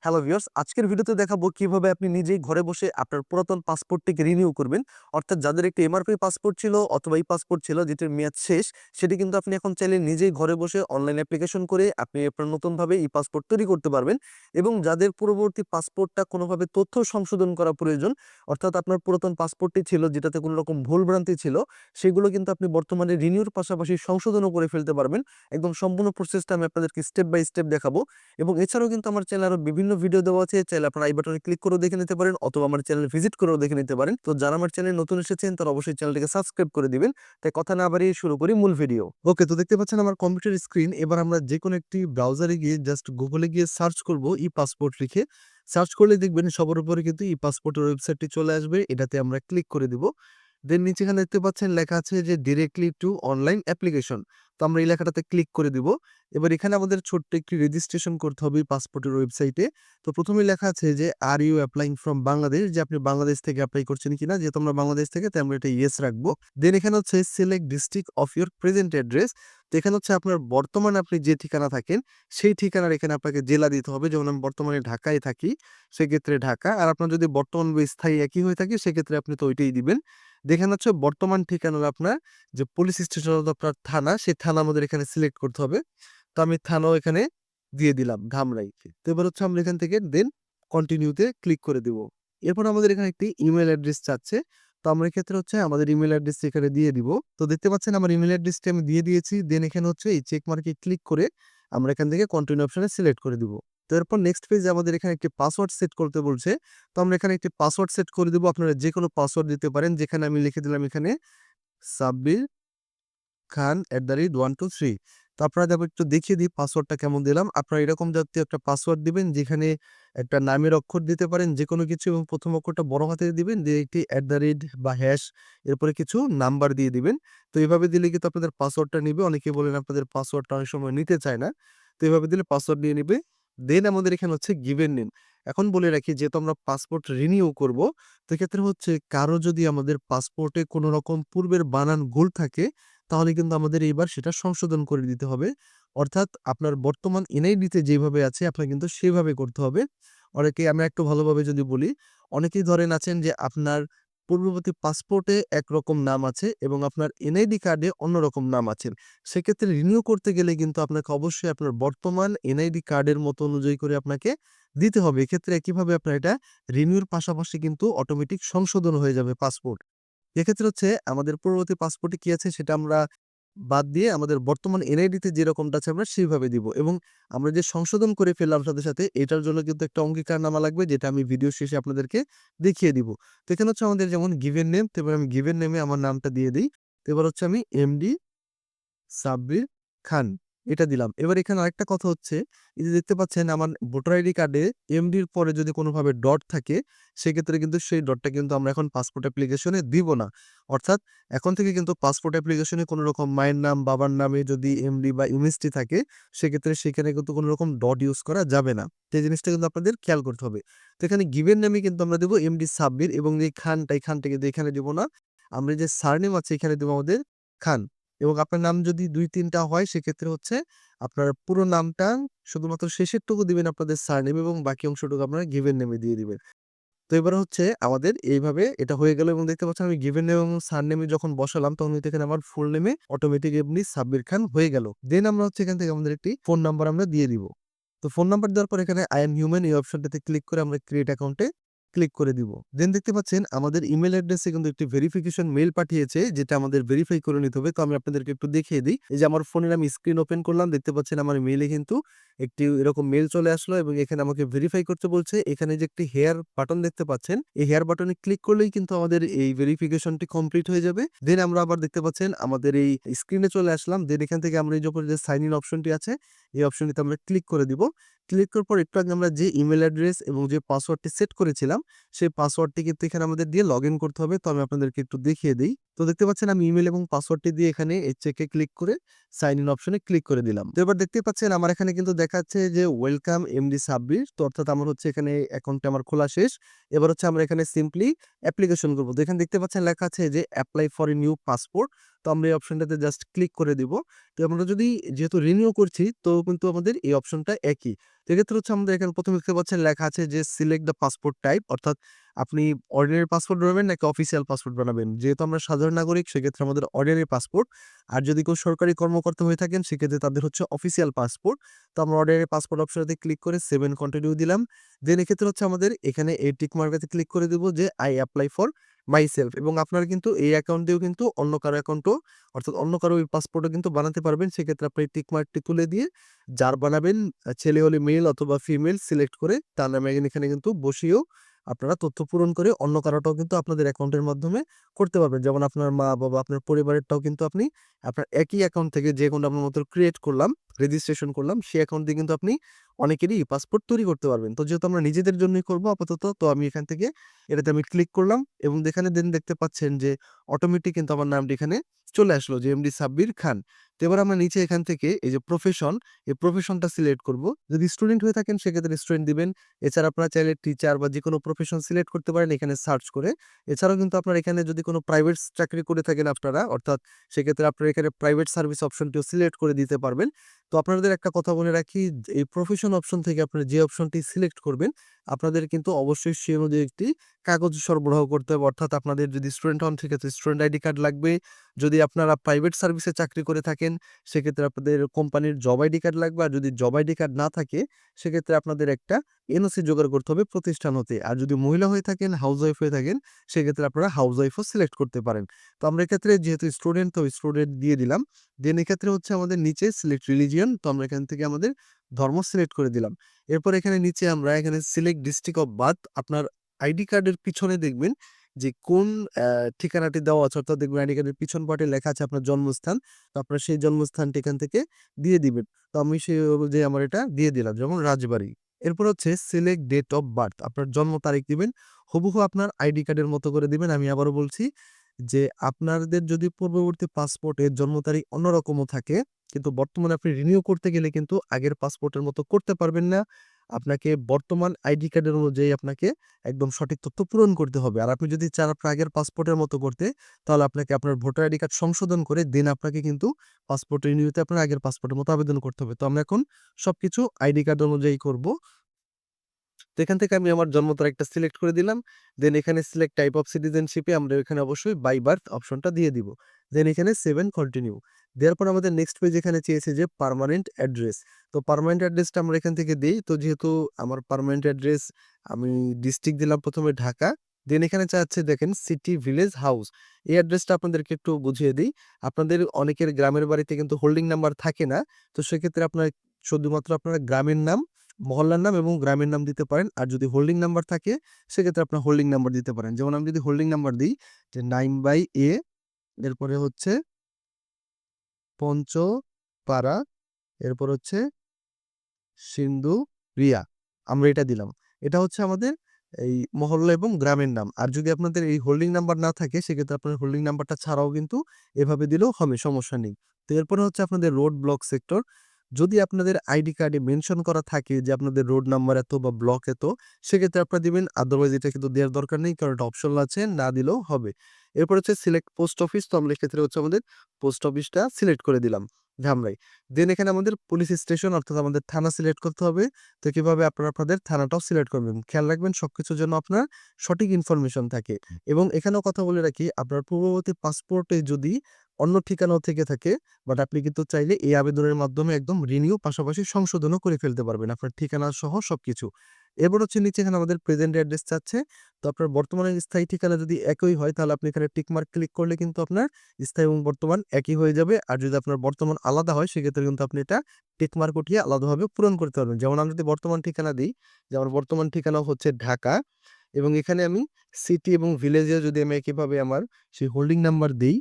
Hello viewers, আজকের ভিডিওতে দেখাবো কিভাবে আপনি নিজেই ঘরে বসে আপনার পুরাতন পাসপোর্টটিকে রিনিউ করবেন। অর্থাৎ যাদের একটি এমআরপি পাসপোর্ট ছিল অথবা এই পাসপোর্ট ছিল যেটির মেয়াদ শেষ, সেটি কিন্তু আপনি এখন চাইলে নিজেই ঘরে বসে অনলাইন অ্যাপ্লিকেশন করে আপনি আপনার নতুনভাবে এই পাসপোর্ট তৈরি করতে পারবেন। এবং যাদের পূর্ববর্তী পাসপোর্টটা কোনোভাবে তথ্য সংশোধন করা প্রয়োজন, অর্থাৎ আপনার পুরাতন পাসপোর্টটি ছিল যেটাতে কোনো রকম ভুলভ্রান্তি ছিল, সেগুলো কিন্তু আপনি বর্তমানে রিনিউর পাশাপাশি সংশোধনও করে ফেলতে পারবেন। একদম সম্পূর্ণ প্রসেসটা আমি আপনাদেরকে স্টেপ বাই স্টেপ দেখাবো। এবং এছাড়াও কিন্তু আমার চ্যানেলে আরো বিভিন্ন ভিডিও দেওয়া আছে, চাইলে আপনারা এই বাটনে ক্লিক করেও দেখে নিতে পারেন অথবা আমার চ্যানেল ভিজিট করেও দেখে নিতে পারেন। তো যারা আমার চ্যানেলে নতুন এসেছেন তারা অবশ্যই চ্যানেলটিকে সাবস্ক্রাইব করে দিবেন। তাই কথা না বাড়িয়ে শুরু করি মূল ভিডিও। ওকে, তো দেখতে পাচ্ছেন আমার কম্পিউটার স্ক্রিন। এবার আমরা যে কোনো একটি ব্রাউজারে গিয়ে জাস্ট গুগলে গিয়ে সার্চ করব ই পাসপোর্ট লিখে। সার্চ করলে দেখবেন সবার উপরে কিন্তু ই পাসপোর্টের ওয়েবসাইটটি চলে আসবে। এটাতে আমরা ক্লিক করে দিব। দেন নিচে এখানে দেখতে পাচ্ছেন লেখা আছে যে ডিরেক্টলি টু অনলাইন অ্যাপ্লিকেশন। তো আমরা এই লেখাটাতে ক্লিক করে দিব। এবার এখানে আমাদের ছোট্ট একটি রেজিস্ট্রেশন করতে হবে পাসপোর্টের ওয়েবসাইটে। তো প্রথমেই লেখা আছে যে are you applying from Bangladesh, যে আপনি বাংলাদেশ থেকে অ্যাপ্লাই করছেন কিনা। যেহেতু আমরা বাংলাদেশ থেকে, তাই আমরা এটা ইয়েস রাখবো। দেন এখানে হচ্ছে select district of your present address. তো এখানে হচ্ছে আপনার বর্তমানে আপনি যে ঠিকানা থাকেন সেই ঠিকানার এখানে আপনাকে জেলা দিতে হবে। যেমন আমি বর্তমানে ঢাকায় থাকি, সেক্ষেত্রে ঢাকা। আর আপনার যদি বর্তমান বা স্থায়ী একই হয়ে থাকে সেক্ষেত্রে আপনি তো ওইটাই দিবেন। দেখেন হচ্ছে বর্তমান ঠিকানার আপনার যে পুলিশ স্টেশন আপনার থানা, সেই থানা আমাদের এখানে সিলেক্ট করতে হবে। তো আমি থানাও এখানে দিয়ে দিলাম ধামরাই। তো এবার হচ্ছে আমরা এখান থেকে দেন কন্টিনিউতে ক্লিক করে দিব। এরপর আমাদের এখানে একটি ইমেল অ্যাড্রেস চাচ্ছে। তো আমরা এক্ষেত্রে হচ্ছে আমাদের ইমেল অ্যাড্রেস এখানে দিয়ে দিব। তো দেখতে পাচ্ছেন আমার ইমেল অ্যাড্রেসটি আমি দিয়ে দিয়েছি। দেন এখানে হচ্ছে এই চেক মার্কে ক্লিক করে আমরা এখান থেকে কন্টিনিউ অপশনে সিলেক্ট করে দিব। তো এরপর নেক্সট পেজে আমাদের এখানে একটি পাসওয়ার্ড সেট করতে বলছে। তো আমরা এখানে একটি পাসওয়ার্ড সেট করে দিব। আপনারা যে কোনো পাসওয়ার্ড দিতে পারেন। যেখানে আমি লিখে দিলাম এখানে সাব্বির খান @123। তো আপনারা যাবো একটু দেখিয়ে দিই পাসওয়ার্ডটা কেমন দিলাম। আপনারা এরকম জাতীয় একটা পাসওয়ার্ড দিবেন যেখানে একটা নামের অক্ষর দিতে পারেন যেকোনো কিছু, এবং প্রথম অক্ষরটা বড় হাতে দিবেন, দিয়ে একটি বা হ্যাশ, এরপরে কিছু নাম্বার দিয়ে দিবেন। তো এভাবে দিলে কিন্তু আপনাদের পাসওয়ার্ডটা নিবে। অনেকে বলেন আপনাদের পাসওয়ার্ডটা অনেক সময় নিতে চায় না। তো এভাবে দিলে পাসওয়ার্ড নিয়ে নিবে। দেন আমাদের এখানে হচ্ছে গিভেন নেম। এখন বলে রাখি, যেহেতু আমরা পাসপোর্ট রিনিউ করব, তো এক্ষেত্রে হচ্ছে কারো যদি আমাদের পাসপোর্টে কোনো রকম পূর্বের বানান ভুল থাকে তাহলে কিন্তু আমাদের এইবার সেটা সংশোধন করে দিতে হবে। অর্থাৎ আপনার বর্তমান এনআইডিতে যেভাবে আছে আপনার কিন্তু সেভাবে করতে হবে। অনেকে, আমি একটু ভালোভাবে যদি বলি, অনেকেই ধরেন আছেন যে আপনার পূর্ববর্তী পাসপোর্টে একরকম নাম আছে এবং আপনার এনআইডি কার্ডে অন্যরকম নাম আছে। সেক্ষেত্রে রিনিউ করতে গেলে কিন্তু আপনাকে অবশ্যই আপনার বর্তমান এনআইডি কার্ডের মতো অনুযায়ী করে আপনাকে দিতে হবে। এক্ষেত্রে একইভাবে আপনার এটা রিনিউর পাশাপাশি কিন্তু অটোমেটিক সংশোধন হয়ে যাবে পাসপোর্ট। এক্ষেত্রে হচ্ছে আমাদের পূর্ববর্তী পাসপোর্টে কি আছে সেটা আমরা বাদ দিয়ে আমাদের বর্তমান এনআইডিতে যেরকমটা আছে আমরা সেইভাবে দিব। এবং আমরা যে সংশোধন করে ফেললাম সাথে সাথে এটার জন্য কিন্তু একটা অঙ্গীকারনামা লাগবে, যেটা আমি ভিডিও শেষে আপনাদেরকে দেখিয়ে দিব। তো এখানে হচ্ছে আমাদের যেমন গিভেন নেম, তো এবার আমি গিভেন নেমে আমার নামটা দিয়ে দিই। তো এবার হচ্ছে আমি এমডি সাব্বির খান এটা দিলাম। এবার এখানে আরেকটা কথা হচ্ছে, এই যে দেখতে পাচ্ছেন আমার ভোটার আইডি কার্ডে এমডির পরে যদি কোনোভাবে ডট থাকে, সেক্ষেত্রে কিন্তু সেই ডটটা কিন্তু আমরা এখন পাসপোর্ট অ্যাপ্লিকেশনে দিব না। অর্থাৎ এখন থেকে কিন্তু পাসপোর্ট অ্যাপ্লিকেশনে কোনো রকম মায়ের নাম, বাবার নামে যদি এমডি বা এমএসটি থাকে, সেক্ষেত্রে সেখানে কিন্তু কোনো রকম ডট ইউজ করা যাবে না। তো এই জিনিসটা কিন্তু আপনাদের খেয়াল করতে হবে। তো এখানে গিভেন নেমে কিন্তু আমরা দেবো এমডি সাব্বির, এবং এই খানটা, এই খানটা কিন্তু এখানে দিব না। আমরা যে সারনেম আছে এখানে দেবো আমাদের খান। এবং আপনার নাম যদি ২-৩ টা হয় সেক্ষেত্রে হচ্ছে আপনার পুরো নামটা শুধুমাত্র শেষেরটুকু দিবেন আপনাদের সারনেম, এবং বাকি অংশটুকু আপনারা গিভেন নেমে দিয়ে দিবেন। তো এবার হচ্ছে আমাদের এইভাবে এটা হয়ে গেল, এবং দেখতে পাচ্ছেন আমি গিভেন নেম এবং সারনেমে যখন বসালাম তখন কিন্তু এখানে আমার ফুল নেমে অটোমেটিক এমনি সাব্বির খান হয়ে গেল। দেন আমরা হচ্ছে এখান থেকে আমাদের একটি ফোন নাম্বার আমরা দিয়ে দিব। তো ফোন নাম্বার দেওয়ার পর এখানে আই এম হিউম্যান এই অপশনটাতে ক্লিক করে আমরা ক্রিয়েট অ্যাকাউন্টে ক্লিক করে দিব। দেন দেখতে পাচ্ছেন আমাদের ইমেল অ্যাড্রেসে কিন্তু একটি ভেরিফিকেশন মেইল পাঠিয়েছে, যেটা আমাদের ভেরিফাই করে নিতে হবে। তো আমি আপনাদেরকে একটু দেখিয়ে দিই। এই যে আমার ফোনের আমি স্ক্রিন ওপেন করলাম, দেখতে পাচ্ছেন আমার মেইলে কিন্তু একটি এরকম মেইল চলে আসলো, এবং এখানে আমাকে ভেরিফাই করতে বলছে। এখানে যে একটি হেয়ার বাটন দেখতে পাচ্ছেন, এই হেয়ার বাটনে ক্লিক করলেই কিন্তু আমাদের এই ভেরিফিকেশনটি কমপ্লিট হয়ে যাবে। দেন আমরা আবার দেখতে পাচ্ছেন আমাদের এই স্ক্রিনে চলে আসলাম। দেন এখান থেকে আমরা এই যে উপরে যে সাইন ইন অপশনটি আছে, এই অপশনটিতে আমরা ক্লিক করে দিব। ক্লিক করার পর একটু আগে আমরা যে ইমেল অ্যাড্রেস এবং যে পাসওয়ার্ডটি সেট করেছিলাম, সেই পাসওয়ার্ডটি কিন্তু এখানে আমাদের দিয়ে লগইন করতে হবে। তো আমি আপনাদেরকে একটু দেখিয়ে দেই। তো দেখতে পাচ্ছেন আমি ইমেল এবং পাসওয়ার্ডটি দিয়ে এখানে এই চেকে ক্লিক করে সাইন ইন অপশনে ক্লিক করে দিলাম। তো এবার দেখতে পাচ্ছেন আমার এখানে কিন্তু দেখাচ্ছে যে ওয়েলকাম এমডি সাব্বির। তো অর্থাৎ আমার হচ্ছে এখানে অ্যাকাউন্টটা আমার খোলা শেষ। এবার হচ্ছে আমরা এখানে সিম্পলি অ্যাপ্লিকেশন করব। তো এখানে দেখতে পাচ্ছেন লেখা আছে যে apply for a new passport. তো আমরা এই অপশনটাতে জাস্ট ক্লিক করে দিব। তো আমরা যদি যেহেতু রিনিউ করছি তো কিন্তু আমাদের এই অপশনটা একই। তো এক্ষেত্রে হচ্ছে আমাদের এখানে ১ম দেখতে পাচ্ছেন লেখা আছে যে সিলেক্ট দ্য পাসপোর্ট টাইপ, অর্থাৎ আপনি অর্ডিনারি পাসপোর্ট বানাবেন নাকি অফিসিয়াল পাসপোর্ট বানাবেন। যেহেতু আমরা সাধারণ নাগরিক সেক্ষেত্রে আমাদের অর্ডিনারি পাসপোর্ট। আর যদি কেউ সরকারি কর্মকর্তা হয়ে থাকেন সেক্ষেত্রে তাদের হচ্ছে অফিসিয়াল পাসপোর্ট। তো আমরা অর্ডিনারি পাসপোর্ট অপশনটাতে ক্লিক করে 7 কন্টিনিউ দিলাম। দেন এক্ষেত্রে হচ্ছে আমাদের এখানে এই টিক মার্কাতে ক্লিক করে দিব যে আই অ্যাপ্লাই ফর মাইসেলফ, এবং আপনারা কিন্তু এই অ্যাকাউন্ট দিয়েও কিন্তু অন্য কারো অ্যাকাউন্টও, অর্থাৎ অন্য কারো ওই পাসপোর্টও কিন্তু বানাতে পারবেন। সেক্ষেত্রে আপনি টিক মার্কটি তুলে দিয়ে যার বানাবেন, ছেলে হলে মেল অথবা ফিমেল সিলেক্ট করে তার নামে এখানে কিন্তু বসিয়েও আপনারা তথ্য পূরণ করে অন্য কারোটাও কিন্তু আপনাদের অ্যাকাউন্টের মাধ্যমে করতে পারবেন। যেমন আপনার মা-বাবা, আপনার পরিবারেরটাও কিন্তু আপনি আপনার একই অ্যাকাউন্ট থেকে যে অ্যাকাউন্ট আপনার মতো ক্রিয়েট করলাম, রেজিস্ট্রেশন করলাম, সেই অ্যাকাউন্ট দিয়ে কিন্তু আপনি অনেকেরই পাসপোর্ট তৈরি করতে পারবেন। তো যেহেতু আমরা নিজেদের জন্যই করব আপাতত, তো আমি এখান থেকে এটাতে আমি ক্লিক করলাম এবং এখানে দেন দেখতে পাচ্ছেন যে অটোমেটিক কিন্তু আমার নামটি এখানে চলে আসলো যে এমডি সাব্বির খান। তো এবার আমরা নিচে এখান থেকে এই যে প্রফেশন, এই প্রফেশনটা সিলেক্ট করব। যদি স্টুডেন্ট হয়ে থাকেন সেক্ষেত্রে স্টুডেন্ট দিবেন। এছাড়া আপনারা চাইলে টিচার বা যেকোনো প্রফেশন সিলেক্ট করতে পারেন এখানে সার্চ করে। এছাড়াও কিন্তু আপনারা এখানে যদি কোনো প্রাইভেট চাকরি করে থাকেন আপনারা, অর্থাৎ সেক্ষেত্রে আপনারা এখানে প্রাইভেট সার্ভিস অপশনটিও সিলেক্ট করে দিতে পারবেন। তো আপনাদের একটা কথা বলে রাখি, এই প্রফেশন অপশন থেকে আপনারা যে অপশনটি সিলেক্ট করবেন আপনাদের কিন্তু অবশ্যই সে অনুযায়ী একটি কাগজ সরবরাহ করতে হবে। অর্থাৎ আপনাদের যদি স্টুডেন্ট হন সেক্ষেত্রে স্টুডেন্ট আইডি কার্ড লাগবে। যদি আপনারা প্রাইভেট সার্ভিসে চাকরি করে থাকেন সেক্ষেত্রে আপনাদের কোম্পানির জব আইডি কার্ড লাগবে। আর যদি জব আইডি কার্ড না থাকে সেক্ষেত্রে আপনাদের একটা এনওসি জোগাড় করতে হবে প্রতিষ্ঠান হতে। আর যদি মহিলা হয়ে থাকেন, হাউস ওয়াইফ হয়ে থাকেন সেক্ষেত্রে আপনারা হাউস ওয়াইফও সিলেক্ট করতে পারেন। তো আমরা এক্ষেত্রে যেহেতু স্টুডেন্ট, তো স্টুডেন্ট দিয়ে দিলাম। দেন এক্ষেত্রে হচ্ছে আমাদের নিচে সিলেক্ট রিলিজিয়ন, তো আমরা এখান থেকে আমাদের ধর্ম সিলেক্ট করে দিলাম। এরপর এখানে নিচে আমরা এখানে সিলেক্ট ডিস্ট্রিক্ট অফ বার্থ, আপনার আইডি কার্ডের পিছনে দেখবেন যে কোন ঠিকানাটি দেওয়া আছে, অর্থাৎ দেখবেন আইডি কার্ডের পিছন পার্টে লেখা আছে আপনার জন্মস্থান। তো আপনার সেই জন্মস্থানটি এখান থেকে দিয়ে দিবেন। তো আমি সেই অনুযায়ী আমার এটা দিয়ে দিলাম, যেমন রাজবাড়ী। এরপর হচ্ছে সিলেক্ট ডেট অফ বার্থ, আপনার জন্ম তারিখ দিবেন। হুবহু আপনার আইডি কার্ডের মতো করে দিবেন। আমি আবারও বলছি যে আপনাদের যদি পূর্ববর্তী পাসপোর্টের জন্ম তারিখ অন্যরকমও থাকে, কিন্তু বর্তমানে আপনি রিনিউ করতে গেলে কিন্তু আগের পাসপোর্টের মতো করতে পারবেন না। আপনাকে বর্তমান আইডি কার্ডের অনুযায়ী আপনাকে একদম সঠিক তথ্য পূরণ করতে হবে। আর আপনি যদি চান আপনার আগের পাসপোর্টের মতো করতে, তাহলে আপনাকে আপনার ভোটার আইডি কার্ড সংশোধন করে দেন আপনাকে কিন্তু পাসপোর্ট রিনিউতে আপনার আগের পাসপোর্টের মতো আবেদন করতে হবে। তো আমরা এখন সবকিছু আইডি কার্ড অনুযায়ী করব। তো এখান থেকে আমি আমার জন্ম তারিখটা সিলেক্ট করে দিলাম। দেন এখানে সিলেক্ট টাইপ অফ সিটিজেনশিপে আমরা এখানে অবশ্যই বাই বার্থ অপশনটা দিয়ে দিব। দেন এখানে 7 কন্টিনিউ। দেওয়ার পর আমাদের নেক্সট পেজ এখানে চেয়েছে যে পার্মানেন্ট অ্যাড্রেস। তো পার্মানেন্ট অ্যাড্রেসটা আমরা এখান থেকে দেই। তো যেহেতু আমার পার্মানেন্ট অ্যাড্রেস, আমি ডিস্ট্রিক্ট দিলাম ১ম এ ঢাকা। দেন এখানে চাচ্ছে দেখেন সিটি, ভিলেজ, হাউস। এই অ্যাড্রেসটা আপনাদেরকে একটু বুঝিয়ে দিই। আপনাদের অনেকের গ্রামের বাড়িতে কিন্তু হোল্ডিং নাম্বার থাকে না। তো সেক্ষেত্রে আপনার শুধুমাত্র আপনার গ্রামের নাম, মহল্লার নাম এবং গ্রামের নাম দিতে পারেন। আর যদি হোল্ডিং নাম্বার থাকে সেক্ষেত্রে আপনার হোল্ডিং নাম্বার দিতে পারেন। যেমন আমি যদি হোল্ডিং নাম্বার দিই যে 9/A, এরপরে হচ্ছে পঞ্চপাড়া, এরপর হচ্ছে সিন্ধুরিয়া। আমরা এটা দিলাম। এটা হচ্ছে আমাদের এই মহল্লা এবং গ্রামের নাম। আর যদি আপনাদের এই হোল্ডিং নাম্বার না থাকে সেক্ষেত্রে আপনার হোল্ডিং নাম্বারটা ছাড়াও কিন্তু এভাবে দিলেও হবে, সমস্যা নেই। তো এরপরে হচ্ছে আপনাদের রোড, ব্লক, সেক্টর। যদি আপনাদের আইডি কার্ডে মেনশন করা থাকে যে আপনাদের রোড নাম্বার এত বা ব্লক এত, সেক্ষেত্রে আপনারা দিবেন। আদারওয়াইজ এটা কিন্তু দেওয়ার দরকার নেই, কারণ এটা অপশনাল আছে, না দিলেও হবে। এরপর হচ্ছে সিলেক্ট পোস্ট অফিস, তো আমরা এক্ষেত্রে হচ্ছে আমাদের পোস্ট অফিসটা সিলেক্ট করে দিলাম ধামরাই। দেন এখানে আমাদের পুলিশ স্টেশন, অর্থাৎ আমাদের থানা সিলেক্ট করতে হবে। তো কিভাবে আপনারা আপনাদের থানাটাও সিলেক্ট করবেন, খেয়াল রাখবেন সবকিছুর জন্য আপনার সঠিক ইনফরমেশন থাকে। এবং এখানেও কথা বলে রাখি, আপনার পূর্ববর্তী পাসপোর্টে যদি অন্য ঠিকানাও থেকে থাকে, বাট আপনি কিন্তু চাইলে এই আবেদনের মাধ্যমে একদম রিনিউ পাশাপাশি সংশোধনও করে ফেলতে পারবেন আপনার ঠিকানা সহ সবকিছু। এবার হচ্ছে নিচে এখানে আমাদের প্রেজেন্ট অ্যাড্রেস চাচ্ছে। তো আপনার বর্তমানে স্থায়ী ঠিকানা যদি একই হয় তাহলে আপনি এখানে টিক মার্ক ক্লিক করলে কিন্তু আপনার স্থায়ী এবং বর্তমান একই হয়ে যাবে। আর যদি আপনার বর্তমান আলাদা হয় সেক্ষেত্রে কিন্তু আপনি এটা টিক মার্ক উঠিয়ে আলাদাভাবে পূরণ করতে পারবেন। যেমন আমি যদি বর্তমান ঠিকানা দিই, যে আমার বর্তমান ঠিকানা হচ্ছে ঢাকা, এবং এখানে আমি সিটি এবং ভিলেজে যদি আমি একইভাবে আমার সেই হোল্ডিং নাম্বার দিই,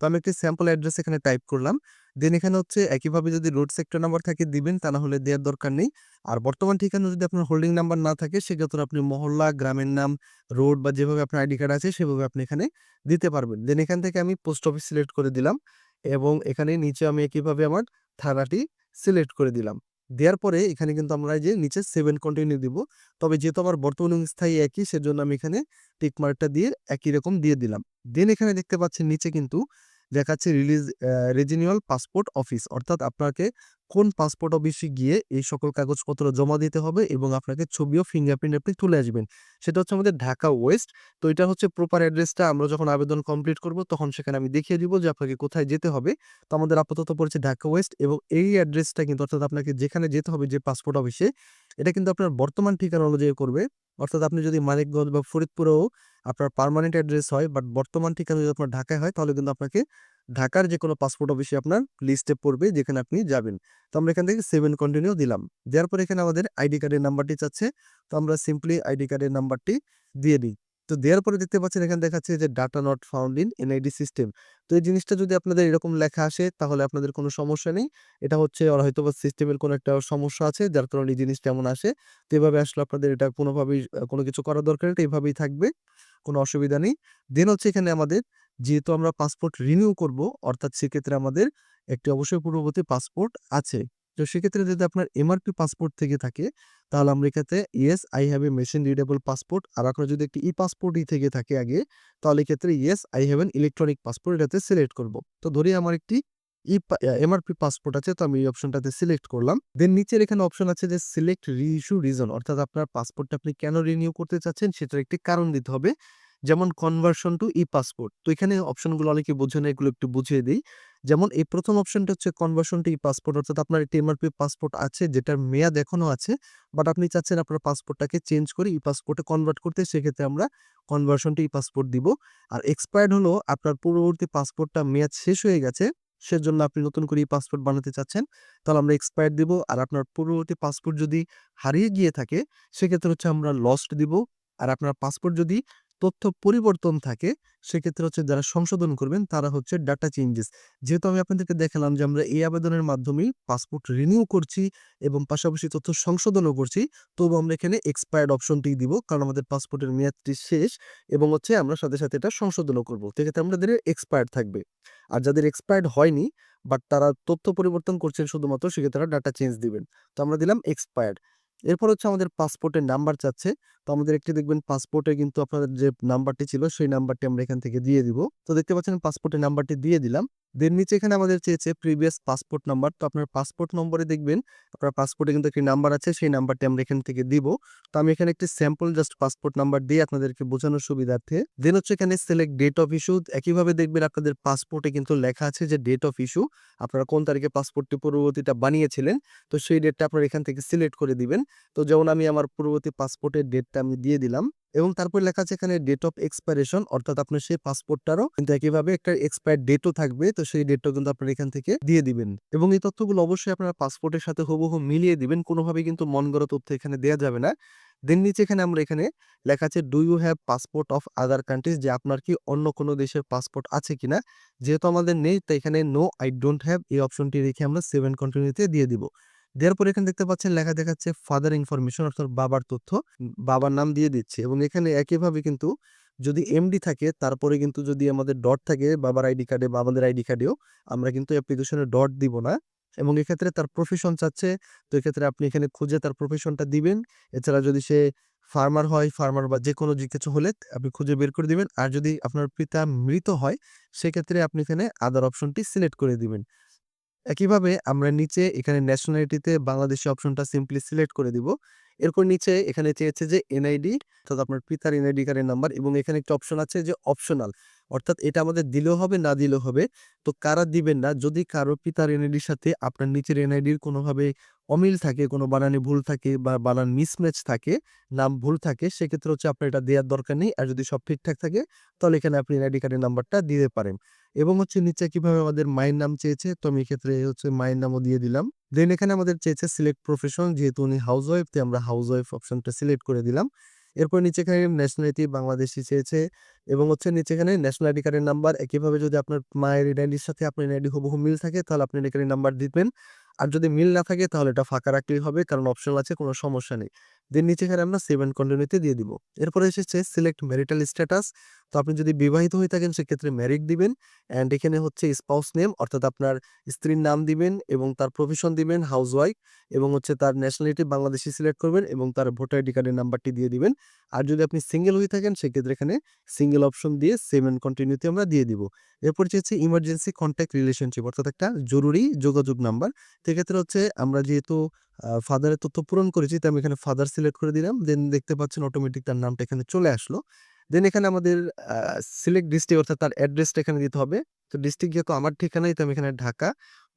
তো আমি একটি স্যাম্পল অ্যাড্রেস এখানে টাইপ করলাম। দেন এখানে হচ্ছে একইভাবে যদি রোড সেক্টর নাম্বার থাকে দিবেন, তা না হলে দেওয়ার দরকার নেই। আর বর্তমান ঠিকানা যদি আপনার হোল্ডিং নাম্বার না থাকে সেক্ষেত্রে আপনি মহল্লা, গ্রামের নাম, রোড বা যেভাবে আপনার আইডি কার্ড আছে সেভাবে আপনি এখানে দিতে পারবেন। দেন এখান থেকে আমি পোস্ট অফিস সিলেক্ট করে দিলাম এবং এখানে নিচে আমি একইভাবে আমার থানাটি সিলেক্ট করে দিলাম। দেওয়ার পরে এখানে কিন্তু আমরা এই যে নিচে 7 কন্টিনিউ দিব। তবে যেহেতু আমার বর্তমান এবং স্থায়ী একই, সেজন্য আমি এখানে টিক মার্কটা দিয়ে একই রকম দিয়ে দিলাম। দেন এখানে দেখতে পাচ্ছেন নিচে কিন্তু দেখাচ্ছে রিজিওনাল পাসপোর্ট অফিস, অর্থাৎ আপনাকে কোন পাসপোর্ট অফিসে গিয়ে এই সকল কাগজপত্র জমা দিতে হবে এবং আপনাকে ছবি ও ফিঙ্গারপ্রিন্ট আপনি তুলে আসবেন। সেটা হচ্ছে আমাদের ঢাকা ওয়েস্ট। তো এটা হচ্ছে প্রপার অ্যাড্রেসটা, আমরা যখন আবেদন কমপ্লিট করব তখন সেখানে আমি দেখিয়ে দিব যে আপনাকে কোথায় যেতে হবে। তো আমাদের আপাতত পড়েছে ঢাকা ওয়েস্ট, এবং এই অ্যাড্রেসটা কিন্তু অর্থাৎ আপনাকে যেখানে যেতে হবে যে পাসপোর্ট অফিসে, এটা কিন্তু আপনার বর্তমান ঠিকানা অনুযায়ী করবে। অর্থাৎ আপনি যদি মানিকগঞ্জ বা ফরিদপুরেও আপনার পার্মানেন্ট অ্যাড্রেস হয়, বাট বর্তমান ঠিকানা যদি আপনার ঢাকায় হয়, তাহলে কিন্তু আপনাকে ঢাকার যে কোনো পাসপোর্ট অফিসে আপনার লিস্টে পড়বে যেখানে আপনি যাবেন। তো আমরা এখান থেকে 7 কন্টিনিউ দিলাম। দেওয়ার পর এখানে আমাদের আইডি কার্ডের নাম্বারটি চাচ্ছে। তো আমরা সিম্পলি আইডি কার্ডের নাম্বারটি দিয়ে দিই। তো দেওয়ার পরে দেখতে পাচ্ছেন এখানে দেখাচ্ছে যে data not found in NID system. তো এই জিনিসটা যদি আপনাদের এরকম লেখা আসে তাহলে আপনাদের কোনো সমস্যা নেই। এটা হচ্ছে ওর হয়তোবা সিস্টেমের কোনো একটা সমস্যা আছে যার কারণে এই জিনিসটা এমন আসে। তো এভাবে আসলে আপনাদের এটা কোনোভাবেই কোনো কিছু করার দরকার নেই। এটা এভাবেই থাকবে। কোনো অসুবিধা নেই। দেন হচ্ছে এখানে আমাদের যেহেতু আমরা পাসপোর্ট রিনিউ করব, অর্থাৎ সেক্ষেত্রে আমাদের একটি অবশ্যই পূর্ববর্তী পাসপোর্ট আছে। তো সেক্ষেত্রে যদি আপনার এমআরপি পাসপোর্ট থেকে থাকে তাহলে আমরা এক্ষেত্রে yes I have a machine readable passport, আর আপনার যদি একটি ই পাসপোর্টই থেকে থাকে আগে, তাহলে এক্ষেত্রে yes I have an electronic passport এটাতে সিলেক্ট করব। তো ধরি আমার একটি এমআরপি পাসপোর্ট আছে, তো আমি এই অপশনটাতে সিলেক্ট করলাম। দেন নিচের এখানে অপশন আছে যে সিলেক্ট রিইস্যু রিজন, অর্থাৎ আপনার পাসপোর্টটা আপনি কেন রিনিউ করতে চাচ্ছেন সেটার একটি কারণ দিতে হবে। যেমন কনভার্সন টু ই পাসপোর্ট। তো এখানে অপশনগুলো অনেকে বোঝে না, এগুলো একটু বুঝিয়ে দিই। যেমন এই প্রথম অপশনটা হচ্ছে কনভার্সন টু ই পাসপোর্ট, অর্থাৎ আপনার একটি এমআরপি পাসপোর্ট আছে যেটার মেয়াদ এখনো আছে, বাট আপনি চাচ্ছেন আপনার পাসপোর্টটাকে চেঞ্জ করে ই পাসপোর্টে কনভার্ট করতে, সেক্ষেত্রে আমরা কনভার্সন টু ই পাসপোর্ট দিব। আর এক্সপায়ার্ড হলো আপনার পূর্ববর্তী পাসপোর্টটা মেয়াদ শেষ হয়ে গেছে, সেজন্য আপনি নতুন করে ই পাসপোর্ট বানাতে চাচ্ছেন, তাহলে আমরা এক্সপায়ার্ড দিব। আর আপনার পূর্ববর্তী পাসপোর্ট যদি হারিয়ে গিয়ে থাকে সেক্ষেত্রে হচ্ছে আমরা লস্ট দিব। আর আপনার পাসপোর্ট যদি তথ্য পরিবর্তন থাকে সেক্ষেত্রে হচ্ছে যারা সংশোধন করবেন তারা হচ্ছে ডাটা চেঞ্জেস। যেহেতু আমি আপনাদেরকে দেখালাম যে আমরা এই আবেদনের মাধ্যমেই পাসপোর্ট রিনিউ করছি এবং পাশাপাশি তথ্য সংশোধনও করছি, তবু আমরা এখানে এক্সপায়ার্ড অপশনটি দিব, কারণ আমাদের পাসপোর্টের মেয়াদটি শেষ এবং হচ্ছে আমরা সাথে সাথে এটা সংশোধনও করবো, সেক্ষেত্রে আমাদের এক্সপায়ার্ড থাকবে। আর যাদের এক্সপায়ার্ড হয়নি বাট তারা তথ্য পরিবর্তন করছেন শুধুমাত্র, সেক্ষেত্রে তারা ডাটা চেঞ্জ দিবেন। তো আমরা দিলাম এক্সপায়ার্ড। এরপর হচ্ছে আমাদের পাসপোর্টের নাম্বার চাচ্ছে। তো আমাদের একটি দেখবেন পাসপোর্টে কিন্তু আপনাদের যে নাম্বারটি ছিল সেই নাম্বারটি আমরা এখান থেকে দিয়ে দিব। তো দেখতে পাচ্ছেন পাসপোর্টের নাম্বারটি দিয়ে দিলাম। দেন নিচে এখানে আমাদের চেয়েছে প্রিভিয়াস পাসপোর্ট নাম্বার। তো আপনার পাসপোর্ট নম্বরে দেখবেন আপনার পাসপোর্টে কিন্তু একটি নাম্বার আছে, সেই নাম্বারটি আমরা এখান থেকে দিব। তো আমি এখানে একটি স্যাম্পল জাস্ট পাসপোর্ট নাম্বার দিয়ে আপনাদেরকে বোঝানোর সুবিধার্থে। দেন হচ্ছে এখানে সিলেক্ট ডেট অফ ইস্যু। একইভাবে দেখবেন আপনাদের পাসপোর্টে কিন্তু লেখা আছে যে ডেট অফ ইস্যু, আপনারা কোন তারিখে পাসপোর্টটি পূর্ববর্তীটা বানিয়েছিলেন, তো সেই ডেটটা আপনারা এখান থেকে সিলেক্ট করে দিবেন। তো যেমন আমি আমার পূর্ববর্তী পাসপোর্টের ডেটটা আমি দিয়ে দিলাম, এবং তারপর লেখা আছে এখানে ডেট অফ এক্সপাইরেশন, অর্থাৎ আপনার সেই পাসপোর্টটারও কিন্তু একইভাবে একটা এক্সপায়ার ডেটও থাকবে, তো সেই ডেটটাও কিন্তু আপনারা এখান থেকে দিয়ে দিবেন। এবং এই তথ্যগুলো অবশ্যই আপনারা পাসপোর্টের সাথে হুবহু মিলিয়ে দিবেন, কোনোভাবে কিন্তু মন গড়া তথ্য এখানে দেওয়া যাবে না। দেন নিচে এখানে আমরা এখানে লেখা আছে do you have passport of other countries, যে আপনার কি অন্য কোনো দেশের পাসপোর্ট আছে কিনা। যেহেতু আমাদের নেই তাই এখানে নো আই ডোন্ট হ্যাভ এই অপশনটি রেখে আমরা 7 কন্টিনিউতে দিয়ে দিব। দেওয়ার পর এখানে দেখতে পাচ্ছেন লেখা দেখাচ্ছে ফাদার ইনফরমেশন, অর্থাৎ বাবার তথ্য, বাবার নাম দিয়ে দিচ্ছে। এবং এখানে একইভাবে কিন্তু যদি এমডি থাকে তারপরে কিন্তু যদি আমাদের ডট থাকে বাবার আইডি কার্ডে বা আমাদের আইডি কার্ডেও, আমরা কিন্তু অ্যাপ্লিকেশনে ডট দিব না। এবং এক্ষেত্রে তার প্রফেশন চাচ্ছে, তো এক্ষেত্রে আপনি এখানে খুঁজে তার প্রফেশনটা দিবেন। এছাড়া যদি সে ফার্মার হয়, ফার্মার বা যে কোনো যে কিছু হলে আপনি খুঁজে বের করে দিবেন। আর যদি আপনার পিতা মৃত হয় সেক্ষেত্রে আপনি এখানে আদার অপশনটি সিলেক্ট করে দিবেন। একইভাবে আমরা নিচে এখানে ন্যাশনালিটিতে বাংলাদেশি অপশনটা সিম্পলি সিলেক্ট করে দিব। এরপর নিচে এখানে চেয়েছে যে এনআইডি, অর্থাৎ আপনার পিতার এনআইডি কার্ডের নাম্বার, এবং এখানে একটা অপশন আছে যে অপশনাল, অর্থাৎ এটা আমাদের দিলেও হবে না দিলেও হবে। তো কারা দিবেন না, যদি কারো পিতার এনআইডির সাথে আপনার নিচের এনআইডির কোনোভাবে অমিল থাকে, কোনো বানানে ভুল থাকে বা বানান মিসম্যাচ থাকে, নাম ভুল থাকে, সেক্ষেত্রে হচ্ছে আপনার এটা দেওয়ার দরকার নেই। আর যদি সব ঠিকঠাক থাকে তাহলে এখানে আপনি এনআইডি কার্ডের নাম্বারটা দিতে পারেন। এবং হচ্ছে নিচে কিভাবে আমাদের মায়ের নাম চেয়েছে, তো আমি এক্ষেত্রে হচ্ছে মায়ের নামও দিয়ে দিলাম। দেন এখানে আমাদের চেয়েছে সিলেক্ট প্রফেশন, যেহেতু উনি হাউস ওয়াইফ তাই আমরা হাউস ওয়াইফ অপশনটা সিলেক্ট করে দিলাম। এরপর নিচে এখানে ন্যাশনালিটি বাংলাদেশি চেয়েছে, এবং হচ্ছে নিচে এখানে ন্যাশনাল আইডি কার্ডের নাম্বার। একইভাবে যদি আপনার মায়ের এনআইডির সাথে আপনার এনআইডি হুবহু মিল থাকে তাহলে আপনি এখানে নাম্বার দিবেন। আর যদি মিল না থাকে তাহলে এটা ফাঁকা রাখলেই হবে, কারণ অপশনাল আছে, কোনো সমস্যা নেই। দেন নিচে এখানে আমরা সেভ এন্ড কন্টিনিউতে দিয়ে দিব। এরপরে এসেছে সিলেক্ট ম্যারিটাল স্ট্যাটাস। তো আপনি যদি বিবাহিত হয়ে থাকেন সেক্ষেত্রে ম্যারিড দিবেন। অ্যান্ড এখানে হচ্ছে স্পাউস নেম অর্থাৎ আপনার স্ত্রীর নাম দিবেন এবং তার প্রফেশন দিবেন হাউসওয়াইফ এবং হচ্ছে তার ন্যাশনালিটি বাংলাদেশী সিলেক্ট করবেন এবং তার ভোটার আইডি কার্ডের নাম্বারটি দিয়ে দিবেন। আর যদি আপনি সিঙ্গেল হয়ে থাকেন সেক্ষেত্রে এখানে সিঙ্গেল অপশন দিয়ে সেভ এন্ড কন্টিনিউতে আমরা দিয়ে দিব। এরপর হচ্ছে ইমার্জেন্সি কন্ট্যাক্ট রিলেশনশিপ অর্থাৎ একটা জরুরি যোগাযোগ নাম্বার। সেক্ষেত্রে হচ্ছে আমরা যেহেতু ফাদারের তথ্য পূরণ করেছি তাই আমি এখানে ফাদার সিলেক্ট করে দিলাম। দেন দেখতে পাচ্ছেন অটোমেটিক তার নামটা এখানে চলে আসলো। দেন এখানে আমাদের সিলেক্ট ডিস্ট্রিক্ট অর্থাৎ তার অ্যাড্রেসটা এখানে দিতে হবে। তো ডিস্ট্রিক্ট যেহেতু আমার ঠিকানাই তো আমি এখানে ঢাকা,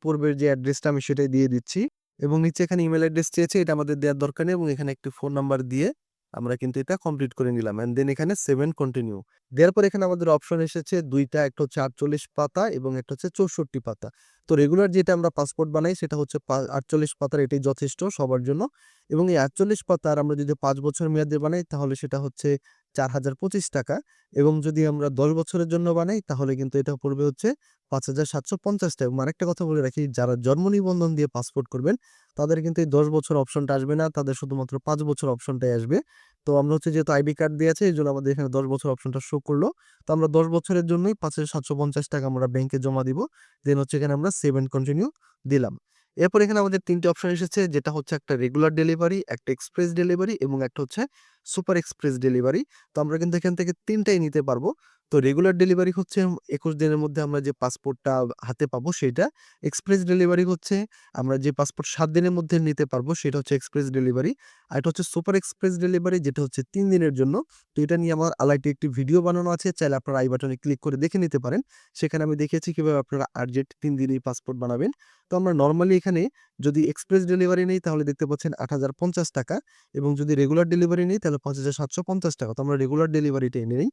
পূর্বের যে অ্যাড্রেসটা আমি সেটাই দিয়ে দিচ্ছি এবং নিচে এখানে ইমেইল অ্যাড্রেস চেয়েছে এটা আমাদের দেওয়ার দরকার নেই এবং এখানে একটি ফোন নাম্বার দিয়ে আমরা কিন্তু এটা কমপ্লিট করে নিলাম অ্যান্ড দেন এখানে সেভ এন্ড কন্টিনিউ। দেওয়ার পর এখানে আমাদের অপশন এসেছে ২ টা, একটা হচ্ছে ৪৮ পাতা এবং একটা হচ্ছে ৬৪ পাতা। তো রেগুলার যেটা আমরা পাসপোর্ট বানাই সেটা হচ্ছে ৪৮ পাতার, এটাই যথেষ্ট সবার জন্য। এবং এই ৪৮ পাতার আমরা যদি ৫ বছর মেয়াদে বানাই তাহলে সেটা হচ্ছে ৳৪,০২৫ এবং যদি আমরা ১০ বছরের জন্য বানাই তাহলে কিন্তু এটা পড়বে হচ্ছে ৳৫,৭৫০ এবং আরেকটা কথা বলে রাখি, যারা জন্ম নিবন্ধন দিয়ে পাসপোর্ট করবেন তাদের কিন্তু এই ১০ বছর অপশনটা আসবে না, তাদের শুধুমাত্র ৫ বছর অপশনটাই আসবে। তো আমরা হচ্ছে যেহেতু আইডি কার্ড দিয়ে আছে এইজন্য আমাদের এখানে ১০ বছর অপশনটা শো করলো। তো আমরা ১০ বছরের জন্যই ৳৫,৭৫০ আমরা ব্যাংকে জমা দিব। দেন হচ্ছে এখানে আমরা সেভ এন্ড কন্টিনিউ দিলাম। এরপর এখানে আমাদের ৩ টে অপশন এসেছে, যেটা হচ্ছে একটা রেগুলার ডেলিভারি, একটা এক্সপ্রেস ডেলিভারি এবং একটা হচ্ছে সুপার এক্সপ্রেস ডেলিভারি। তো আমরা কিন্তু এখান থেকে ৩ টাই নিতে পারবো। তো রেগুলার ডেলিভারি হচ্ছে ২১ দিনের মধ্যে আমরা যে পাসপোর্টটা হাতে পাবো সেইটা। এক্সপ্রেস ডেলিভারি হচ্ছে আমরা যে পাসপোর্ট ৭ দিনের মধ্যে নিতে পারবো সেটা হচ্ছে এক্সপ্রেস ডেলিভারি। আর এটা হচ্ছে সুপার এক্সপ্রেস ডেলিভারি যেটা হচ্ছে ৩ দিনের জন্য। তো এটা নিয়ে আমার আলাইটি একটি ভিডিও বানানো আছে। চাইলে আপনারা আই বাটনে ক্লিক করে দেখে নিতে পারেন। সেখানে আমি দেখিয়েছি কিভাবে আপনারা আর্জেন্ট ৩ দিনেই পাসপোর্ট বানাবেন। তো আমরা নরমালি এখানে যদি এক্সপ্রেস ডেলিভারি নেই তাহলে দেখতে পাচ্ছেন ৳৮,০৫০ এবং যদি রেগুলার ডেলিভারি নেই তাহলে ৳৫,৭৫০। তো আমরা রেগুলার ডেলিভারিটাই নেই।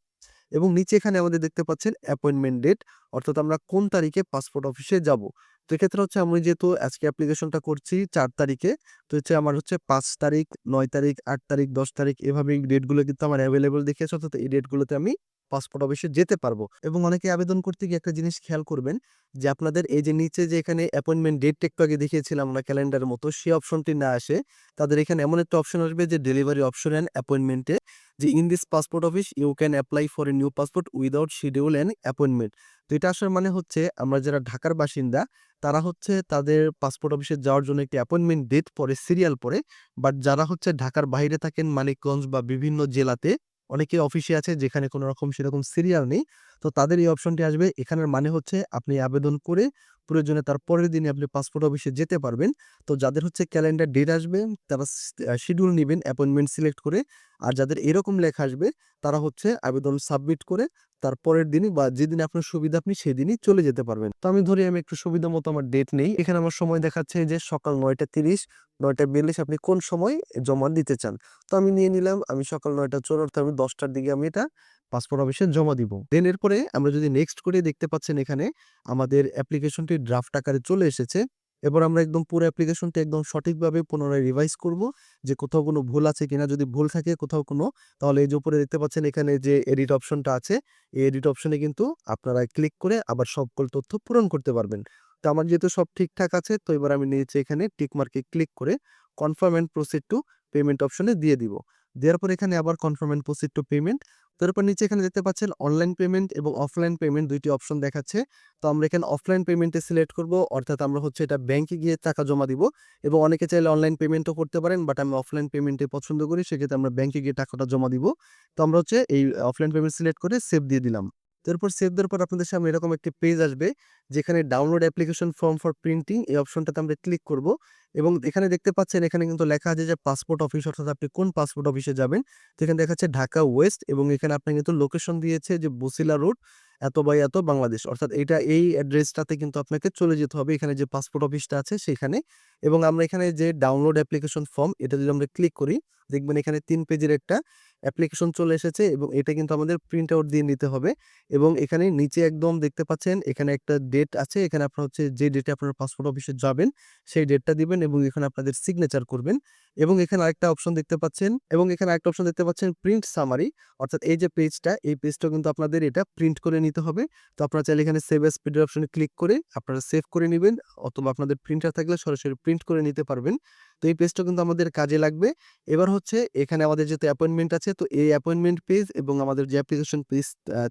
এবং নিচে এখানে আমাদের দেখতে পাচ্ছেন অ্যাপয়েন্টমেন্ট ডেট অর্থাৎ আমরা কোন তারিখে পাসপোর্ট অফিসে যাব। তো এক্ষেত্রে হচ্ছে আমি যেহেতু আজকে অ্যাপ্লিকেশনটা করছি ৪ তারিখে, তো হচ্ছে আমার হচ্ছে ৫ তারিখ, ৯ তারিখ, ৮ তারিখ, 10 তারিখ এভাবে এই ডেটগুলো কিন্তু আমার অ্যাভেইলেবল দেখিয়েছে অর্থাৎ এই ডেটগুলোতে আমি পাসপোর্ট অফিসে যেতে পারবো। এবং অনেকে আবেদন করতে গিয়ে একটা জিনিস খেয়াল করবেন যে আপনাদের এই যে নিচে যে এখানে অ্যাপয়েন্টমেন্ট ডেটটা একটু আগে দেখিয়েছিলাম আমরা ক্যালেন্ডারের মতো, সেই অপশনটি না আসে তাদের এখানে এমন একটা অপশন আসবে যে ডেলিভারি অপশন অ্যান্ড অ্যাপয়েন্টমেন্টে যে in this passport office you can apply for a new passport without schedule and appointment. তো এটা আসার মানে হচ্ছে আমরা যারা ঢাকার বাসিন্দা তারা হচ্ছে তাদের পাসপোর্ট অফিসে যাওয়ার জন্য একটি অ্যাপয়েন্টমেন্ট ডেট পড়ে, সিরিয়াল পড়ে। বাট যারা হচ্ছে ঢাকার বাইরে থাকেন মানিকগঞ্জ বা বিভিন্ন জেলাতে অনেকে অফিসে আছে যেখানে কোনো রকম সেরকম সিরিয়াল নেই। তো তাদের এই অপশনটি আসবে। এখানের মানে হচ্ছে আপনি আবেদন করে প্রয়োজনে তার পরের দিনে আপনি পাসপোর্ট অফিসে যেতে পারবেন। তো যাদের হচ্ছে ক্যালেন্ডার ডেট আসবে তারা শিডিউল নিবেন অ্যাপয়েন্টমেন্ট সিলেক্ট করে। আর যাদের এরকম লেখা আসবে তারা হচ্ছে আবেদন সাবমিট করে তার পরের দিনই বা যেদিনে আপনার সুবিধা আপনি সেদিনই চলে যেতে পারবেন। তো আমি ধরি আমি একটু সুবিধা মতো আমার ডেট নেই। এখানে আমার সময় দেখাচ্ছে যে সকাল ৯:৩০, ৯:৪২ আপনি কোন সময় জমা দিতে চান। তো আমি নিয়ে নিলাম আমি সকাল ৯:৪ অর্থাৎ আমি ১০টার দিকে আমি এটা পাসপোর্ট অফিসে জমা দিব। দেন এরপরে আমরা যদি নেক্সট করি দেখতে পাচ্ছেন এখানে আমাদের অ্যাপ্লিকেশনটি ড্রাফট আকারে চলে এসেছে। এবার আমরা একদম পুরো অ্যাপ্লিকেশনটি একদম সঠিকভাবে পুনরায় রিভাইজ করব যে কোথাও কোনো ভুল আছে কিনা। যদি ভুল থাকে কোথাও কোনো, তাহলে এই যে উপরে দেখতে পাচ্ছেন এখানে যে এডিট অপশনটা আছে, এই এডিট অপশনে কিন্তু আপনারা ক্লিক করে আবার সকল তথ্য পূরণ করতে পারবেন। তো আমার যেহেতু সব ঠিকঠাক আছে তো এবার আমি নিচে এখানে টিক মার্কে ক্লিক করে confirm and proceed to payment অপশনে দিয়ে দিব। দেওয়ার পর এখানে আবার confirm and proceed to payment. তারপর নিচে এখানে দেখতে পাচ্ছেন অনলাইন পেমেন্ট এবং অফলাইন পেমেন্ট ২ টি অপশন দেখাচ্ছে। তো আমরা এখানে অফলাইন পেমেন্টে সিলেক্ট করব অর্থাৎ আমরা হচ্ছে এটা ব্যাংকে গিয়ে টাকা জমা দিব এবং অনেকে চাইলে অনলাইন পেমেন্টও করতে পারেন বাট আমি অফলাইন পেমেন্টে পছন্দ করি, সেক্ষেত্রে আমরা ব্যাংকে গিয়ে টাকাটা জমা দিব। তো আমরা হচ্ছে এই অফলাইন পেমেন্ট সিলেক্ট করে সেভ দিয়ে দিলাম। তারপর সেভ দেওয়ার পর আপনাদের সামনে এরকম একটি পেজ আসবে যেখানে download application form for printing এই অপশনটাতে আমরা ক্লিক করব এবং এখানে দেখতে পাচ্ছেন এখানে কিন্তু লেখা আছে যে পাসপোর্ট অফিস অর্থাৎ আপনি কোন পাসপোর্ট অফিসে যাবেন। তো এখানে দেখাচ্ছে ঢাকা ওয়েস্ট এবং এখানে আপনার কিন্তু লোকেশন দিয়েছে যে বসিলা রোড এত বাই এত বাংলাদেশ অর্থাৎ এটা এই অ্যাড্রেসটাতে কিন্তু আপনাকে চলে যেতে হবে এখানে যে পাসপোর্ট অফিসটা আছে সেখানে। এবং আমরা এখানে যে ডাউনলোড অ্যাপ্লিকেশন ফর্ম এটা যদি আমরা ক্লিক করি দেখবেন এখানে ৩ পেজের একটা অ্যাপ্লিকেশন চলে এসেছে এবং এটা কিন্তু আমাদের প্রিন্ট আউট দিয়ে নিতে হবে। এবং এখানে নিচে একদম দেখতে পাচ্ছেন এখানে একটা ডেট আছে, এখানে আপনার হচ্ছে যে ডেটে আপনার পাসপোর্ট অফিসে যাবেন সেই ডেটটা দিবেন এবং এখানে আপনাদের সিগনেচার করবেন। এবং এখানে আরেকটা অপশন দেখতে পাচ্ছেন প্রিন্ট সামারি অর্থাৎ এই যে পেজটা এই পেজটা কিন্তু আপনাদের এটা প্রিন্ট করে নিতে হবে। তো আপনারা চাইলে এখানে সেভ এস পিডিএফ অপশনে ক্লিক করে আপনারা সেভ করে নিবেন অথবা আপনাদের প্রিন্টার থাকলে সরাসরি প্রিন্ট করে নিতে পারবেন। তো এই পেজটা কিন্তু আমাদের কাজে লাগবে। এবার হচ্ছে এখানে আমাদের যেহেতু অ্যাপয়েন্টমেন্ট আছে, তো এই অ্যাপয়েন্টমেন্ট পেজ এবং আমাদের যে অ্যাপ্লিকেশন পেজ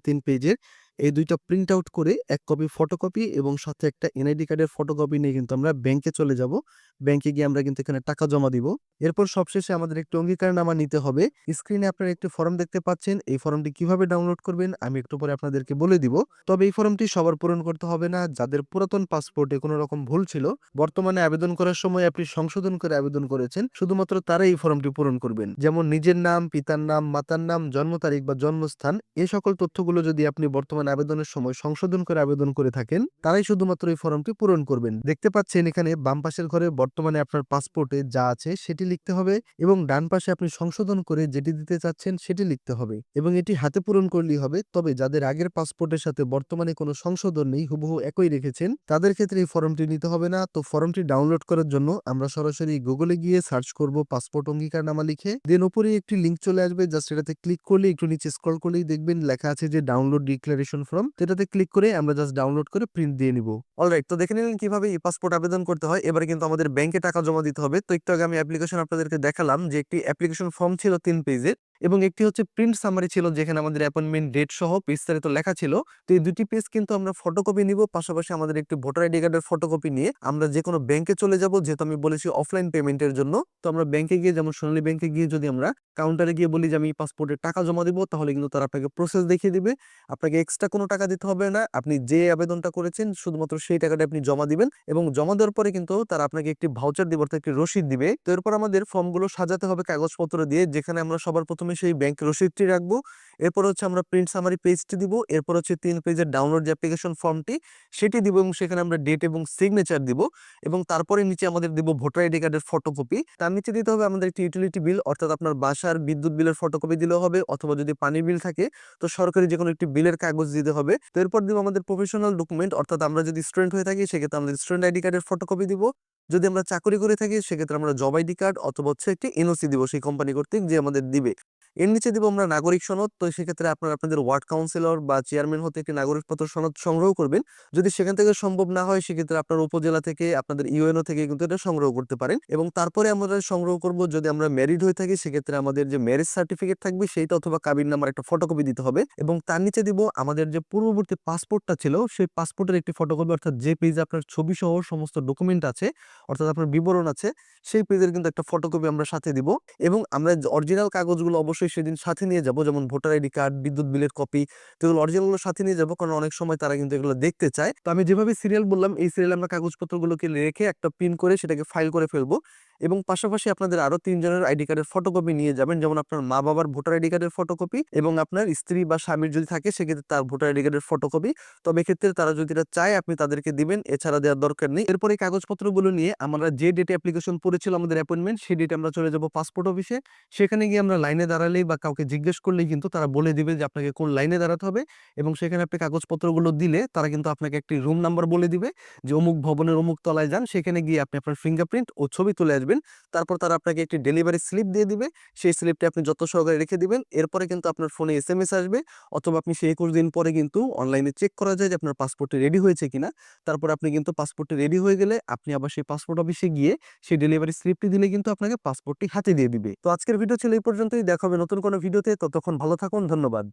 ৩ পেজের এই ২ টা প্রিন্ট আউট করে ১ কপি ফটোকপি এবং সাথে একটা এনআইডি কার্ডের ফটোকপি নিয়ে কিন্তু আমরা ব্যাংকে চলে যাব। ব্যাংকে গিয়ে আমরা কিন্তু এখানে টাকা জমা দিব। এরপর সবশেষে আমাদের একটি অঙ্গীকারনামা নিতে হবে। স্ক্রিনে আপনারা একটি ফর্ম দেখতে পাচ্ছেন। এই ফর্মটি কিভাবে ডাউনলোড করবেন আমি একটু পরে আপনাদেরকে বলে দিব। তবে এই ফর্মটি সবার পূরণ করতে হবে না। যাদের পুরাতন পাসপোর্টে কোনো রকম ভুল ছিল, বর্তমানে আবেদন করার সময় আপনি সংশোধন করে আবেদন করেছেন, শুধুমাত্র তারাই এই ফর্মটি পূরণ করবেন। যেমন নিজের নাম, পিতার নাম, মাতার নাম, জন্ম তারিখ বা জন্মস্থান এই সকল তথ্যগুলো যদি আপনি বর্তমানে আবেদনের সময় সংশোধন করে আবেদন করে থাকেন, তারাই শুধুমাত্র এই ফর্মটি পূরণ করবেন। দেখতে পাচ্ছেন এখানে বাম পাশের ঘরে বর্তমানে আপনার পাসপোর্টে যা আছে সেটি লিখতে হবে এবং ডান পাশে আপনি সংশোধন করে যেটি দিতে চাচ্ছেন সেটি লিখতে হবে এবং এটি হাতে পূরণ করলেই হবে। তবে যাদের আগের পাসপোর্টের সাথে বর্তমানে কোনো সংশোধন নেই, হুবহু একই রেখেছেন, তাদের ক্ষেত্রে এই ফর্মটি নিতে হবে না। তো ফর্মটি ডাউনলোড করার জন্য আমরা সরাসরি গুগলে গিয়ে সার্চ করব পাসপোর্ট অঙ্গীকারনামা লিখে। দেন উপরে একটি লিঙ্ক চলে আসবে, জাস্ট এটাতে ক্লিক করলে একটু নিচে স্ক্রল করলেই দেখবেন লেখা আছে যে ডাউনলোড ডিক্লারেশন ফর্ম। এটাতে ক্লিক করে আমরা জাস্ট ডাউনলোড করে প্রিন্ট দিয়ে নিব। অলরাইট, তো দেখে নিলেন কিভাবে ই পাসপোর্ট আবেদন করতে হয়। এবারে কিন্তু আমাদের ব্যাংকে টাকা জমা দিতে হবে। তো একটু আগে আমি অ্যাপ্লিকেশন আপনাদেরকে দেখালাম যে একটি অ্যাপ্লিকেশন ফর্ম ছিল ৩ পেজের এবং একটি হচ্ছে প্রিন্ট সামারি ছিল যেখানে আমাদের অ্যাপয়েন্টমেন্ট ডেট সহ বিস্তারিত লেখা ছিল। তো এই দুটি পেজ কিন্তু আমরা ফটোকপি নিব, পাশাপাশি আমাদের একটি ভোটার আইডি কার্ডের ফটোকপি নিয়ে আমরা যে কোনো ব্যাংকে চলে যাব, যেহেতু আমি বলেছি অফলাইন পেমেন্টের জন্য। তো আমরা ব্যাংকে গিয়ে, যেমন সোনালী ব্যাংকে গিয়ে যদি আমরা কাউন্টারে গিয়ে বলি যে আমি পাসপোর্টের টাকা জমা দিব, তাহলে কিন্তু তারা আপনাকে প্রসেস দেখিয়ে দিবে। আপনাকে এক্সট্রা কোনো টাকা দিতে হবে না। আপনি যে আবেদনটা করেছেন শুধুমাত্র সেই টাকাটা আপনি জমা দিবেন এবং জমা দেওয়ার পরে কিন্তু তারা আপনাকে একটি ভাউচার দিবে, অর্থাৎ একটি রসিদ দিবে। তো এরপর আমাদের ফর্মগুলো সাজাতে হবে কাগজপত্র দিয়ে, যেখানে আমরা সবার প্রথমে সেই ব্যাংক রসিদটি রাখবো। এরপর হচ্ছে আমরা প্রিন্ট সামারি পেজটি দিব। এরপর হচ্ছে ৩ পেজের ডাউনলোড যে অ্যাপ্লিকেশন ফর্মটি সেটি দিব এবং সেখানে আমরা ডেট এবং সিগনেচার দিব এবং তারপরে নিচে আমাদের দিব ভোটার আইডি কার্ডের ফটোকপি। তার নিচে দিতে হবে আমাদের একটি ইউটিলিটি বিল, অর্থাৎ আপনার বাসার বিদ্যুৎ বিলের ফটোকপি দিলেও হবে, অথবা যদি পানির বিল থাকে তো সরকারি যে কোনো একটি বিলের কাগজ দিতে হবে। তো এরপর দিব আমাদের প্রফেশনাল ডকুমেন্ট, অর্থাৎ আমরা যদি স্টুডেন্ট হয়ে থাকি সেক্ষেত্রে আমাদের স্টুডেন্ট আইডি কার্ডের ফটোকপি দিব। যদি আমরা চাকরি করে থাকি সেক্ষেত্রে আমরা জব আইডি কার্ড অথবা হচ্ছে একটি এনওসি দিব সেই কোম্পানি কর্তৃক যে আমাদের দিবে। এর নিচে দিব আমরা নাগরিক সনদ। তো সেক্ষেত্রে আপনারা আপনাদের ওয়ার্ড কাউন্সিলর বা চেয়ারম্যান হতে একটি নাগরিকপত্র সনদ সংগ্রহ করবেন। যদি সেখান থেকে সম্ভব না হয় সেক্ষেত্রে আপনার উপজেলা থেকে, আপনাদের ইউএনও থেকে কিন্তু এটা সংগ্রহ করতে পারেন। এবং তারপরে আমরা সংগ্রহ করব, যদি আমরা ম্যারিড হয়ে থাকি সেক্ষেত্রে আমাদের যে ম্যারেজ সার্টিফিকেট থাকবে সেইটা অথবা কাবিন নামার একটা ফটোকপি দিতে হবে। এবং তার নিচে দিব আমাদের যে পূর্ববর্তী পাসপোর্টটা ছিল সেই পাসপোর্টের একটি ফটোকপি, অর্থাৎ যে পেজে আপনার ছবি সহ সমস্ত ডকুমেন্ট আছে, অর্থাৎ আপনার বিবরণ আছে, সেই পেজের কিন্তু একটা ফটোকপি আমরা সাথে দিব। এবং আমরা অরিজিনাল কাগজগুলো অবশ্যই সেদিন সাথে নিয়ে যাব, যেমন ভোটার আইডি কার্ড, বিদ্যুৎ বিলের কপি, তো এগুলো অরিজিনালগুলো সাথে নিয়ে যাব, কারণ অনেক সময় তারা কিন্তু এগুলো দেখতে চায়। তো আমি যেভাবে সিরিয়াল বললাম এই সিরিয়ালে আমরা কাগজপত্রগুলোকে রেখে একটা পিন করে সেটাকে ফাইল করে ফেলবো। এবং পাশাপাশি আপনাদের আরো ৩ জনের আইডি কার্ডের ফটোকপি নিয়ে যাবেন, যেমন আপনার মা বাবার ভোটার আইডি কার্ডের ফটোকপি এবং আপনার স্ত্রী বা স্বামীর যদি থাকে সেক্ষেত্রে তার ভোটার আইডি কার্ডের ফটোকপি। তবে এক্ষেত্রে তারা যদি এটা চায় আপনি তাদেরকে দিবেন, এছাড়া দেওয়ার দরকার নেই। এরপর এই কাগজপত্রগুলো নিয়ে আমরা যে ডেটে অ্যাপ্লিকেশন পড়েছিল আমাদের অ্যাপয়েন্টমেন্ট, সেই ডেটে আমরা চলে যাব পাসপোর্ট অফিসে। সেখানে গিয়ে আমরা লাইনে দাঁড়ালেই বা কাউকে জিজ্ঞেস করলেই কিন্তু তারা বলে দিবে যে আপনাকে কোন লাইনে দাঁড়াতে হবে এবং সেখানে আপনি কাগজপত্রগুলো দিলে তারা কিন্তু আপনাকে একটি রুম নাম্বার বলে দিবে যে অমুক ভবনের অমুক তলায় যান, সেখানে গিয়ে আপনি আপনার ফিঙ্গারপ্রিন্ট ও ছবি তুলে আসবেন। তারপর তারা আপনাকে একটি ডেলিভারি স্লিপ দিয়ে দিবে, সেই স্লিপটা আপনি যত্ন সহকারে রেখে দিবেন। এরপরে কিন্তু আপনার ফোনে এসএমএস আসবে, অথবা আপনি সেই ২১ দিন পরে কিন্তু অনলাইনে চেক করা যায় যে আপনার পাসপোর্টটি রেডি হয়েছে কিনা। তারপর আপনি কিন্তু পাসপোর্টটি রেডি হয়ে গেলে আপনি আবার সেই পাসপোর্ট অফিসে গিয়ে সেই ডেলিভারি স্লিপটি দিলে কিন্তু আপনাকে পাসপোর্টটি হাতে দিয়ে দিবে। তো আজকের ভিডিও ছিল এই পর্যন্তই, দেখা হবে নতুন কোনো ভিডিওতে। ততক্ষণ ভালো থাকুন, ধন্যবাদ।